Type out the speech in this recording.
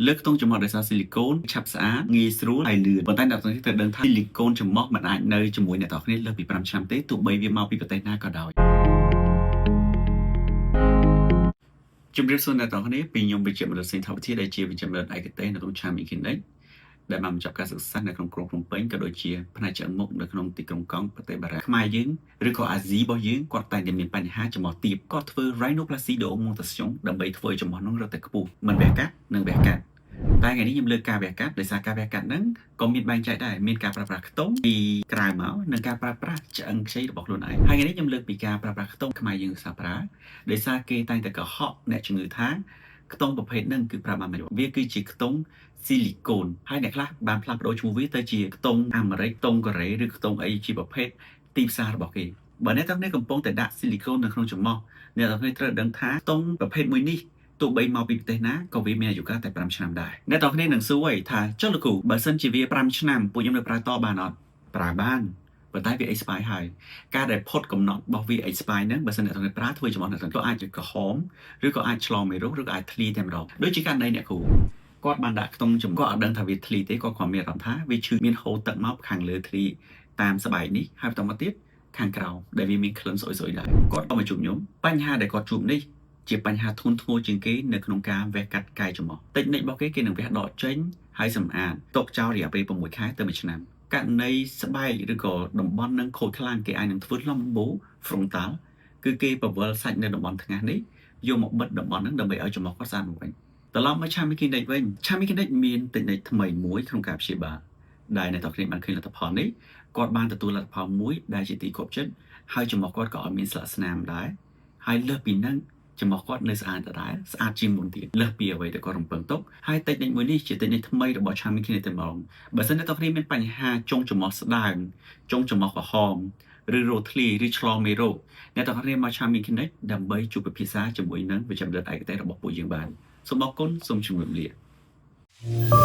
លើកខ្ទង់ចំហដោយសារស៊ីលីកូនឆាប់ស្អាតងាយស្រួលហើយលឿនប៉ុន្តែអ្នកទាំងនេះត្រូវដឹងថាស៊ីលីកូនចំហមិនអាចនៅជាមួយអ្នកទាំងគ្នាលើសពី5ឆ្នាំទេទោះបីវាមកពីប្រទេសណាក៏ដោយជំរាបសួរអ្នកទាំងគ្នាពីខ្ញុំវិជ្ជបណ្ឌិតសេងថាវិធីដែលជាវិជ្ជបណ្ឌិតឯកទេសនៅក្នុង Charming Clinic ដែលបានបញ្ចប់ការសិក្សានៅក្នុងក្រុងភ្នំពេញក៏ដូចជាផ្នែកឆ្អឹងមុខនៅក្នុងទីក្រុងកុងប្រទេសបារាំងខ្មែរយើងឬក៏អាស៊ីរបស់យើងគាត់តែងតែមានបញ្ហាចំហទាបគាត់ធ្វើ rhinoplasty de augmentation ដើម្បីធ្វើឲ្យចំហនោះរត់ទៅខ្ពស់មិនវះកាត់និងវះកាត់តែថ្ងៃនេះខ្ញុំលើកការវះកាត់ដោយសារការវះកាត់ហ្នឹងក៏មានបែងចែកដែរមានការប្រើប្រាស់ខ្ទង់ពីក្រៅមកនិងការប្រើប្រាស់ឆ្អឹងខ្ចីរបស់ខ្លួនឯងហើយថ្ងៃនេះខ្ញុំលើកពីការប្រើប្រាស់ខ្ទង់ខ្មែរយើងសាប្រើដោយសារគេតែងតែកុហកអ្នកជំងឺថាខ្ទង់ប្រភេទហ្នឹងគឺប្រើបានមិនវាគឺជាខ្ទង់ស៊ីលីកូនហើយអ្នកខ្លះបានផ្លាស់ប្ដូរឈ្មោះវាទៅជាខ្ទង់អាមេរិកខ្ទង់កូរ៉េឬខ្ទង់អីជាប្រភេទទីផ្សាររបស់គេបើអ្នកទាំងនេះកំពុងតែដាក់ស៊ីលីកូននៅក្នុងច្រមុះអ្នកទាំងនេះត្រូវដឹងថាខ្ទង់ប្រភេទមួយនេះទោះបីមកពីប្រទេសណាក៏វាមានអាយុកាលតែ5ឆ្នាំដែរអ្នកទាំងនេះនឹងសួរថាចុះលោកគ្រូបើសិនជាវា5ឆ្នាំពួកខ្ញុំនៅប្រើតបានអត់ប្រើបានប៉ុន្តែវា expire ហើយការដែលផុតកំណត់របស់វា expire ហ្នឹងបើសិនអ្នកទាំងនេះប្រើធ្វើចំហអ្នកទាំងក៏អាចក្រហមឬក៏អាចឆ្លងមេរោគឬក៏អាចធ្លាតែម្ដងដូចជាករណីអ្នកគ្រូគាត់បានដាក់ខ្ទង់ចំគាត់អត់ដឹងថាវាធ្លីទេគាត់មានអារម្មណ៍ថាវាឈឺមានហូរទឹកមកខាងលើធ្លីតាមស្បែកនេះហើយបន្តមកទៀតខាងក្រោមដែលវាមានក្លិនស្អុយៗដែរគាត់ក៏មកជួបខ្ញុំបញ្ហាដែលគាត់ជួបនេះជាបញ្ហាធ្ងន់ធ្ងរជាងគេនៅក្នុងការវះកាត់កាយចំហតិចនិចរបស់គេនឹងវះដកចេញហើយសម្អាតទុកចោលរយៈពេល6ខែទៅ1ឆ្នាំករណីស្បែកឬក៏តំបន់នឹងខូចខ្លាំងគេអាចនឹងធ្វើ lumbo frontal គឺគេបវល់សាច់នៅតំបន់ថ្ងាសនេះយកមកបិទតំបន់ហ្នឹងដើម្បីឲ្យចំហគាត់ស្អាតមកវិញត្រឡប់មក Charming Clinic វិញ Charming Clinic មានtechnique ថ្មីមួយក្នុងការព្យាបាលដែលអ្នកទាំងគ្នាបានឃើញលទ្ធផលនេះគាត់បានទទួលលទ្ធផលមួយដែលជាទីគប់ចិត្តហើយចំហគាត់ក៏អត់មានស្លាកស្នាមដែរហើយលើសពីហ្នឹងចំហគាត់នៅស្អាតដដែលស្អាតជាងមុនទៀតលើសពីអ្វីដែលគាត់រំពឹងទុកហើយtechniqueមួយនេះជា technique ថ្មីរបស់ Charming Clinic តែម្ដងបើសិនអ្នកទាំងគ្នាមានបញ្ហាចុងចំហស្ដើងចុងចំហក្រហមឬរោធ្លីឬឆ្លងមេរោគអ្នកទាំងគ្នាមក Charming Clinic ដើម្បីជួបពិភាក្សាជាមួយនឹងវិជ្ជបណ្ឌិតឯកទេសរបស់ពួកយើងបានសូមអរគុណសូមជម្រាបលា